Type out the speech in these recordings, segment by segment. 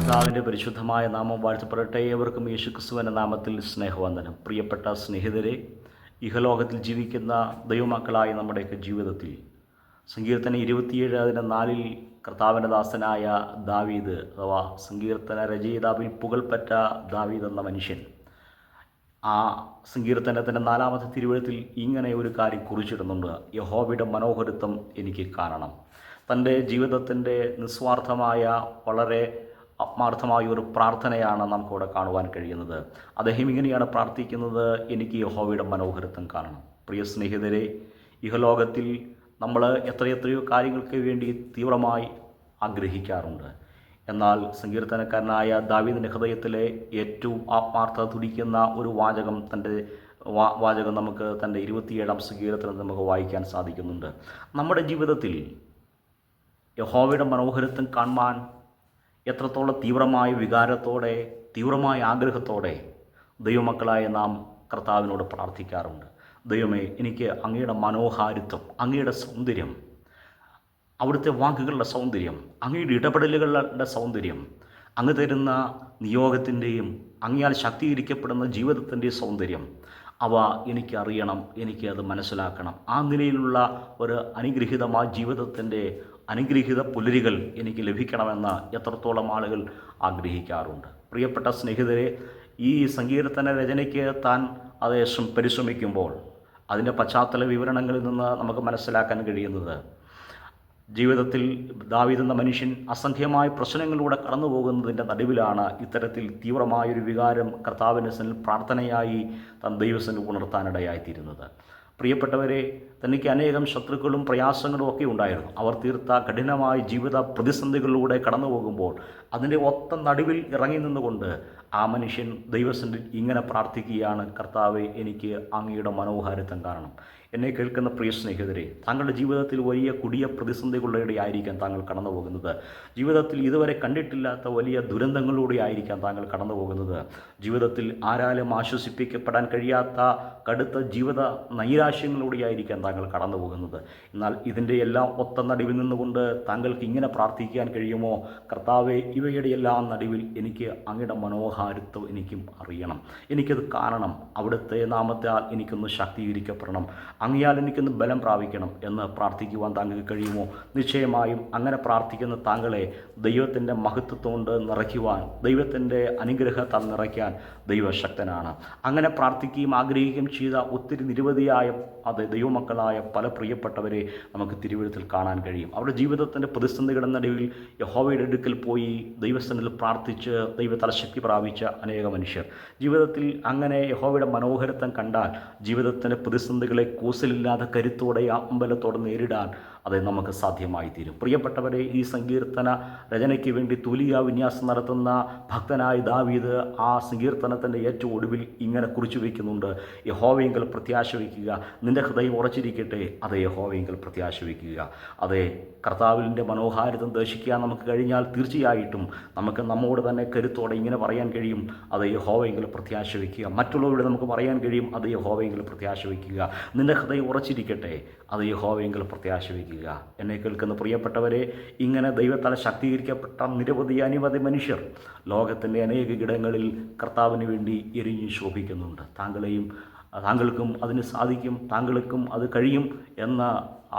കർത്താവിൻ്റെ പരിശുദ്ധമായ നാമം വാഴ്ത്തപ്പെടട്ടെ. ഏവർക്കും യേശുക്രിസ്തുവിൻ്റെ നാമത്തിൽ സ്നേഹവന്ദനം. പ്രിയപ്പെട്ട സ്നേഹിതരെ, ഇഹലോകത്തിൽ ജീവിക്കുന്ന ദൈവമക്കളായ നമ്മുടെയൊക്കെ ജീവിതത്തിൽ സങ്കീർത്തനം 27:4 കർത്താവിൻ്റെ ദാസനായ ദാവീദ് അഥവാ സങ്കീർത്തന രചയിതാവിൽ പുകൾപ്പറ്റ ദാവീദ് എന്ന മനുഷ്യൻ ആ സങ്കീർത്തനത്തിൻ്റെ 4-ാമത്തെ തിരുവഴുത്തിൽ ഇങ്ങനെ ഒരു കാര്യം കുറിച്ചിടുന്നുണ്ട്: യഹോവയുടെ മനോഹരത്വം എനിക്ക് കാണണം. തൻ്റെ ജീവിതത്തിൻ്റെ നിസ്വാർത്ഥമായ വളരെ ആത്മാർത്ഥമായ ഒരു പ്രാർത്ഥനയാണ് നമുക്കിവിടെ കാണുവാൻ കഴിയുന്നത്. അദ്ദേഹം ഇങ്ങനെയാണ് പ്രാർത്ഥിക്കുന്നത്: എനിക്ക് യഹോവയുടെ മനോഹരത്വം കാണണം. പ്രിയ സ്നേഹിതരെ, ഇഹലോകത്തിൽ നമ്മൾ എത്രയെത്രയോ കാര്യങ്ങൾക്ക് വേണ്ടി തീവ്രമായി ആഗ്രഹിക്കാറുണ്ട്. എന്നാൽ സങ്കീർത്തനക്കാരനായ ദാവീദിൻ്റെ ഹൃദയത്തിലെ ഏറ്റവും ആത്മാർത്ഥത തുടിക്കുന്ന ഒരു വാചകം നമുക്ക് തൻ്റെ 27-ാം സങ്കീർത്തനത്തിൽ നമുക്ക് വായിക്കാൻ സാധിക്കുന്നുണ്ട്. നമ്മുടെ ജീവിതത്തിൽ യഹോവയുടെ മനോഹരത്വം കാണുവാൻ എത്രത്തോളം തീവ്രമായ വികാരത്തോടെ, തീവ്രമായ ആഗ്രഹത്തോടെ ദൈവമക്കളായ നാം കർത്താവിനോട് പ്രാർത്ഥിക്കാറുണ്ട്. ദൈവമേ, എനിക്ക് അങ്ങയുടെ മനോഹാരിത്വം, അങ്ങയുടെ സൗന്ദര്യം, അവിടുത്തെ വാക്കുകളുടെ സൗന്ദര്യം, അങ്ങയുടെ ഇടപെടലുകളുടെ സൗന്ദര്യം, അങ്ങ് തരുന്ന നിയോഗത്തിൻ്റെയും അങ്ങയാൽ ശക്തീകരിക്കപ്പെടുന്ന ജീവിതത്തിൻ്റെയും സൗന്ദര്യം, അവ എനിക്കറിയണം, എനിക്കത് മനസ്സിലാക്കണം. ആ നിലയിലുള്ള ഒരു അനുഗ്രഹീതമായ ജീവിതത്തിൻ്റെ അനുഗ്രഹീത പുലരികൾ എനിക്ക് ലഭിക്കണമെന്ന് എത്രത്തോളം ആളുകൾ ആഗ്രഹിക്കാറുണ്ട്. പ്രിയപ്പെട്ട സ്നേഹിതരെ, ഈ സങ്കീർത്തന രചനയ്ക്ക് താൻ പരിശ്രമിക്കുമ്പോൾ അതിൻ്റെ പശ്ചാത്തല വിവരണങ്ങളിൽ നിന്ന് നമുക്ക് മനസ്സിലാക്കാൻ കഴിയുന്നത്, ജീവിതത്തിൽ ദാവീദ് എന്ന മനുഷ്യൻ അസംഖ്യമായ പ്രശ്നങ്ങളിലൂടെ കടന്നു പോകുന്നതിൻ്റെ നടുവിലാണ് ഇത്തരത്തിൽ തീവ്രമായൊരു വികാരം കർത്താവിൻ്റെ സന്നിധിയിൽ പ്രാർത്ഥനയായി താൻ ദൈവസന്നിധിയിൽ ഉണർത്താനിടയായിത്തീരുന്നത്. പ്രിയപ്പെട്ടവരെ, തനിക്ക് അനേകം ശത്രുക്കളും പ്രയാസങ്ങളും ഒക്കെ ഉണ്ടായിരുന്നു. അവർ തീർത്ത കഠിനമായ ജീവിത പ്രതിസന്ധികളിലൂടെ കടന്നു പോകുമ്പോൾ അതിൻ്റെ ഒത്ത നടുവിൽ ഇറങ്ങി നിന്നുകൊണ്ട് ആ മനുഷ്യൻ ദൈവസന്നിധിയിൽ ഇങ്ങനെ പ്രാർത്ഥിക്കുകയാണ്: കർത്താവേ, എനിക്ക് അങ്ങയുടെ മനോഹാരിത്വം കാണണം. എന്നെ കേൾക്കുന്ന പ്രിയ സ്നേഹിതരെ, താങ്കളുടെ ജീവിതത്തിൽ വലിയ കൊടിയ പ്രതിസന്ധികളുടെ ആയിരിക്കാം താങ്കൾ കടന്നു പോകുന്നത്. ജീവിതത്തിൽ ഇതുവരെ കണ്ടിട്ടില്ലാത്ത വലിയ ദുരന്തങ്ങളിലൂടെ ആയിരിക്കാം താങ്കൾ കടന്നു പോകുന്നത്. ജീവിതത്തിൽ ആരാലും ആശ്വസിപ്പിക്കപ്പെടാൻ കഴിയാത്ത കടുത്ത ജീവിത നൈരാശ്യങ്ങളിലൂടെ ആയിരിക്കാം താങ്കൾ കടന്നു പോകുന്നത്. എന്നാൽ ഇതിൻ്റെ എല്ലാം ഒത്ത നടുവിൽ നിന്നുകൊണ്ട് താങ്കൾക്ക് ഇങ്ങനെ പ്രാർത്ഥിക്കാൻ കഴിയുമോ: കർത്താവെ, ഇവയുടെ എല്ലാം നടുവിൽ എനിക്ക് അങ്ങയുടെ മനോഹാരിത്വം എനിക്കും അറിയണം, എനിക്കത് കാണണം, അവിടുത്തെ നാമത്താൽ എനിക്കൊന്ന് ശക്തീകരിക്കപ്പെടണം, അങ്ങയാൽ എനിക്കൊന്ന് ബലം പ്രാപിക്കണം എന്ന് പ്രാർത്ഥിക്കുവാൻ താങ്കൾക്ക് കഴിയുമോ? നിശ്ചയമായും അങ്ങനെ പ്രാർത്ഥിക്കുന്ന താങ്കളെ ദൈവത്തിൻ്റെ മഹത്വം കൊണ്ട് നിറയ്ക്കുവാൻ, ദൈവത്തിൻ്റെ അനുഗ്രഹത്താൽ നിറയ്ക്കാൻ ദൈവശക്തനാണ്. അങ്ങനെ പ്രാർത്ഥിക്കുകയും ആഗ്രഹിക്കുകയും ചെയ്ത ഒത്തിരി നിരവധിയായ ദൈവമക്കളായ പല പ്രിയപ്പെട്ടവരെ നമുക്ക് തിരുവഴുത്തിൽ കാണാൻ കഴിയും. അവരുടെ ജീവിതത്തിൻ്റെ പ്രതിസന്ധികളുടെ നടുവിൽ യഹോവയുടെ അടുക്കൽ പോയി ദൈവസന്നിധിയിൽ പ്രാർത്ഥിച്ച് ദൈവത്താൽ ശക്തി പ്രാപിച്ച അനേക മനുഷ്യർ. ജീവിതത്തിൽ അങ്ങനെ യഹോവയുടെ മനോഹരത്വം കണ്ടാൽ ജീവിതത്തിൻ്റെ പ്രതിസന്ധികളെ കൂസലില്ലാതെ കരുത്തോടെ അമ്പലത്തോടെ നേരിടാൻ നമുക്ക് സാധ്യമായി തീരും. പ്രിയപ്പെട്ടവരെ, ഈ സങ്കീർത്തന രചനയ്ക്ക് വേണ്ടി തൂലിക വിന്യാസം നടത്തുന്ന ഭക്തനായ ദാവീദ് ആ സങ്കീർത്തനത്തിൻ്റെ ഏറ്റവും ഒടുവിൽ ഇങ്ങനെ കുറിച്ചു വയ്ക്കുന്നുണ്ട്: യഹോവയെങ്കിൽ പ്രത്യാശ വയ്ക്കുക, നിൻ്റെ ഹൃദയം ഉറച്ചിരിക്കട്ടെ, അതേ യഹോവയെങ്കിൽ പ്രത്യാശ വയ്ക്കുക. അതേ, കർത്താവിൻ്റെ മനോഹാരിത്വം ദർശിക്കാൻ നമുക്ക് കഴിഞ്ഞാൽ തീർച്ചയായിട്ടും നമുക്ക് നമ്മോട് തന്നെ കരുത്തോടെ ഇങ്ങനെ പറയാൻ കഴിയും: അത് യഹോവയെങ്കിൽ പ്രത്യാശ വയ്ക്കുക. മറ്റുള്ളവരോട് നമുക്ക് പറയാൻ കഴിയും: അത് യഹോവയെങ്കിൽ പ്രത്യാശ വയ്ക്കുക. നിൻ്റെ ഹൃദയം ഉറച്ചിരിക്കട്ടെ, അത് യഹോവയെങ്കിൽ പ്രത്യാശ വയ്ക്കുക. എന്നെ കേൾക്കുന്ന പ്രിയപ്പെട്ടവരെ, ഇങ്ങനെ ദൈവത്താൽ ശക്തീകരിക്കപ്പെട്ട അനവധി മനുഷ്യർ ലോകത്തിൻ്റെ അനേക ഇടങ്ങളിൽ കർത്താവിന് വേണ്ടി എരിഞ്ഞു ശോഭിക്കുന്നുണ്ട്. താങ്കൾക്കും അതിന് സാധിക്കും, താങ്കൾക്കും അത് കഴിയും എന്ന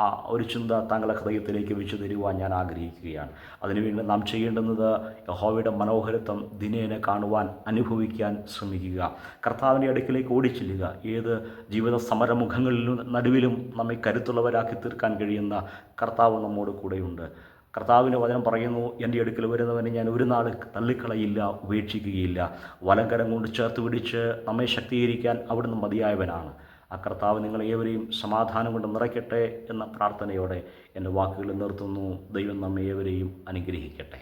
ആ ഒരു ചിന്ത താങ്കളുടെ ഹൃദയത്തിലേക്ക് വെച്ച് തരുവാൻ ഞാൻ ആഗ്രഹിക്കുകയാണ്. അതിനുവേണ്ടി നാം ചെയ്യേണ്ടുന്നത് യഹോവയുടെ മനോഹരത്വം ദിനേന കാണുവാൻ, അനുഭവിക്കാൻ ശ്രമിക്കുക. കർത്താവിൻ്റെ അടുക്കിലേക്ക് ഓടിച്ചെല്ലുക. ഏത് ജീവിത സമരമുഖങ്ങളിലും നടുവിലും നമ്മെ കരുത്തുള്ളവരാക്കി തീർക്കാൻ കഴിയുന്ന കർത്താവ് നമ്മോട് കൂടെയുണ്ട്. കർത്താവിൻ്റെ വചനം പറയുന്നു: എൻ്റെ അടുക്കൽ വരുന്നവനെ ഞാൻ ഒരു നാൾ തള്ളിക്കളയില്ല, ഉപേക്ഷിക്കുകയില്ല. വലങ്കരം കൊണ്ട് ചേർത്ത് പിടിച്ച് നമ്മെ ശക്തീകരിക്കാൻ അവിടുന്ന് മതിയായവനാണ്. ആ കർത്താവ് നിങ്ങളേവരെയും സമാധാനം കൊണ്ട് നിറയ്ക്കട്ടെ എന്ന പ്രാർത്ഥനയോടെ എൻ്റെ വാക്കുകൾ നിർത്തുന്നു. ദൈവം നമ്മെ ഏവരെയും അനുഗ്രഹിക്കട്ടെ.